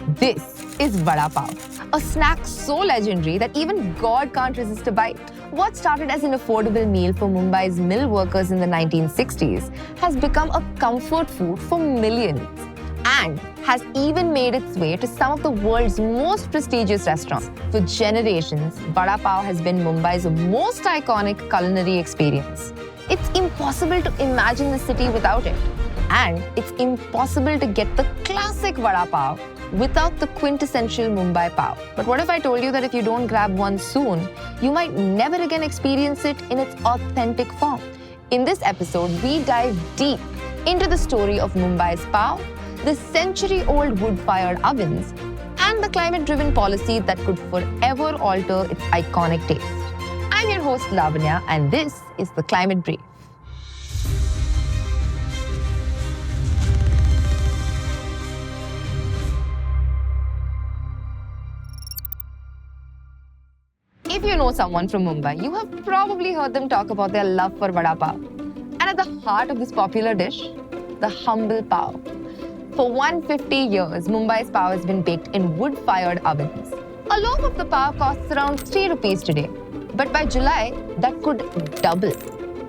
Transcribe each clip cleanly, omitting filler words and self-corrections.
This is Vada Pao, a snack so legendary that even God can't resist a bite. What started as an affordable meal for Mumbai's mill workers in the 1960s has become a comfort food for millions and has even made its way to some of the world's most prestigious restaurants. For generations, Vada Pao has been Mumbai's most iconic culinary experience. It's impossible to imagine the city without it. And it's impossible to get the classic Vada Pao without the quintessential Mumbai Pao. But what if I told you that if you don't grab one soon, you might never again experience it in its authentic form? In this episode, we dive deep into the story of Mumbai's Pao, the century-old wood-fired ovens, and the climate-driven policy that could forever alter its iconic taste. I'm your host, Lavanya, and this is The Climate Brief. If you know someone from Mumbai, you have probably heard them talk about their love for Vada Pao. And at the heart of this popular dish, the humble Pao. For 150 years, Mumbai's Pao has been baked in wood-fired ovens. A loaf of the Pao costs around 3 rupees today. But by July, that could double.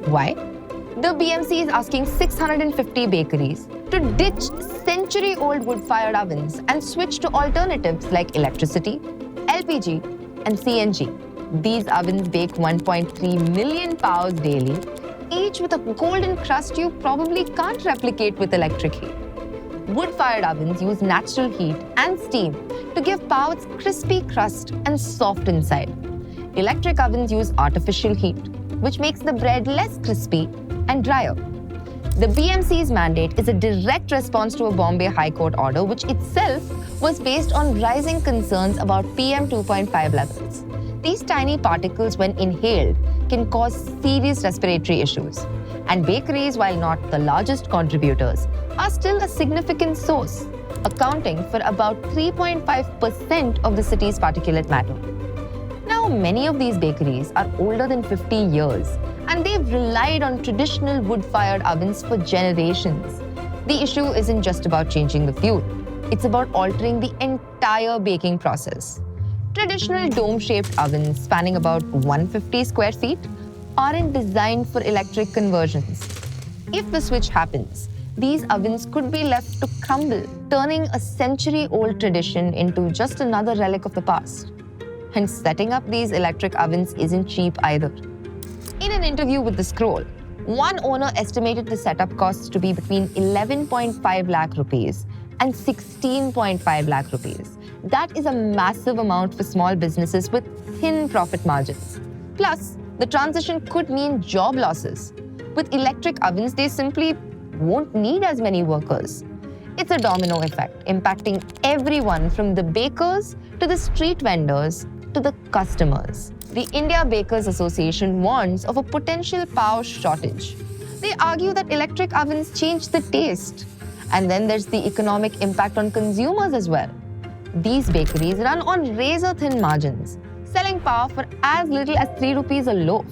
Why? The BMC is asking 650 bakeries to ditch century-old wood-fired ovens and switch to alternatives like electricity, LPG, and CNG. These ovens bake 1.3 million paos daily, each with a golden crust you probably can't replicate with electric heat. Wood-fired ovens use natural heat and steam to give pao its crispy crust and soft inside. Electric ovens use artificial heat, which makes the bread less crispy and drier. The BMC's mandate is a direct response to a Bombay High Court order, which itself was based on rising concerns about PM 2.5 levels. These tiny particles, when inhaled, can cause serious respiratory issues. And bakeries, while not the largest contributors, are still a significant source, accounting for about 3.5% of the city's particulate matter. Now, many of these bakeries are older than 50 years, and they've relied on traditional wood-fired ovens for generations. The issue isn't just about changing the fuel. It's about altering the entire baking process. Traditional dome-shaped ovens spanning about 150 square feet aren't designed for electric conversions. If the switch happens, these ovens could be left to crumble, turning a century-old tradition into just another relic of the past. And setting up these electric ovens isn't cheap either. In an interview with The Scroll, one owner estimated the setup costs to be between 11.5 lakh rupees and 16.5 lakh rupees. That is a massive amount for small businesses with thin profit margins. Plus, the transition could mean job losses. With electric ovens, they simply won't need as many workers. It's a domino effect, impacting everyone from the bakers to the street vendors to the customers. The India Bakers Association warns of a potential power shortage. They argue that electric ovens change the taste. And then there's the economic impact on consumers as well. These bakeries run on razor-thin margins, selling pao for as little as 3 rupees a loaf.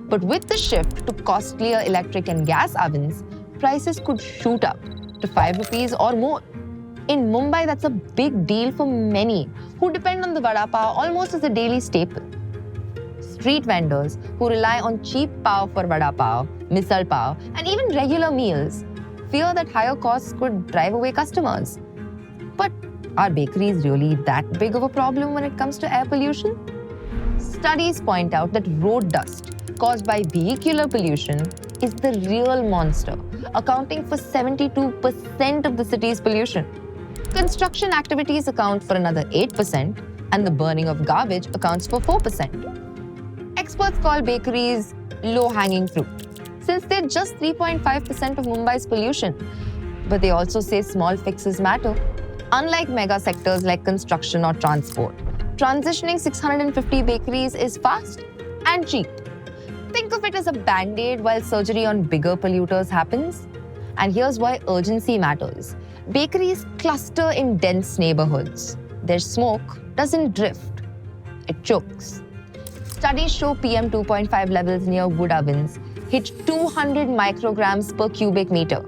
But with the shift to costlier electric and gas ovens, prices could shoot up to 5 rupees or more. In Mumbai, that's a big deal for many who depend on the Vada Pao almost as a daily staple. Street vendors who rely on cheap pao for Vada Pao, misal pao, and even regular meals fear that higher costs could drive away customers. But are bakeries really that big of a problem when it comes to air pollution? Studies point out that road dust caused by vehicular pollution is the real monster, accounting for 72% of the city's pollution. Construction activities account for another 8%, and the burning of garbage accounts for 4%. Experts call bakeries low-hanging fruit, since they're just 3.5% of Mumbai's pollution. But they also say small fixes matter. Unlike mega sectors like construction or transport, transitioning 650 bakeries is fast and cheap. Think of it as a band-aid while surgery on bigger polluters happens. And here's why urgency matters. Bakeries cluster in dense neighborhoods. Their smoke doesn't drift, it chokes. Studies show PM 2.5 levels near wood ovens hit 200 micrograms per cubic meter,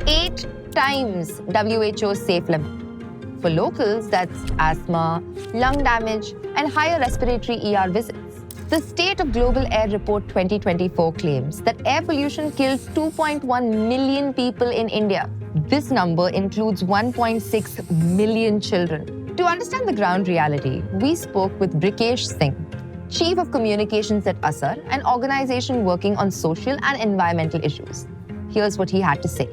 8 times WHO's safe limit. For locals, that's asthma, lung damage, and higher respiratory ER visits. The State of Global Air Report 2024 claims that air pollution kills 2.1 million people in India. This number includes 1.6 million children. To understand the ground reality, we spoke with Brikesh Singh, Chief of Communications at Asar, an organization working on social and environmental issues. Here's what he had to say.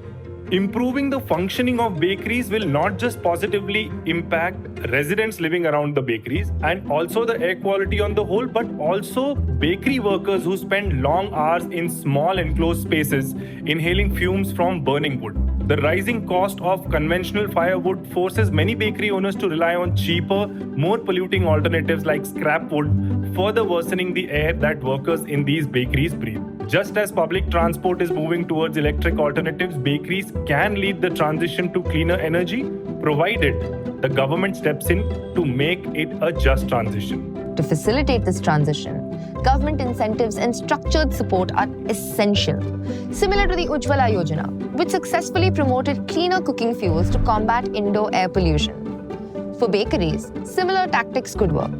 Improving the functioning of bakeries will not just positively impact residents living around the bakeries and also the air quality on the whole, but also bakery workers who spend long hours in small enclosed spaces inhaling fumes from burning wood. The rising cost of conventional firewood forces many bakery owners to rely on cheaper, more polluting alternatives like scrap wood, further worsening the air that workers in these bakeries breathe. Just as public transport is moving towards electric alternatives, bakeries can lead the transition to cleaner energy, provided the government steps in to make it a just transition. To facilitate this transition, government incentives and structured support are essential. Similar to the Ujjwala Yojana, which successfully promoted cleaner cooking fuels to combat indoor air pollution. For bakeries, similar tactics could work.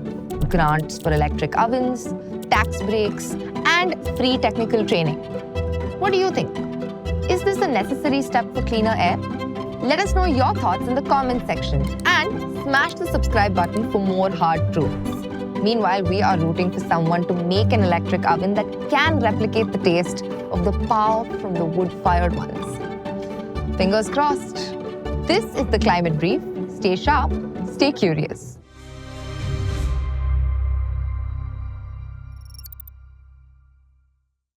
Grants for electric ovens, tax breaks, and free technical training. What do you think? Is this a necessary step for cleaner air? Let us know your thoughts in the comment section and smash the subscribe button for more hard truths. Meanwhile, we are rooting for someone to make an electric oven that can replicate the taste of the pao from the wood-fired ones. Fingers crossed. This is the Climate Brief. Stay sharp, stay curious.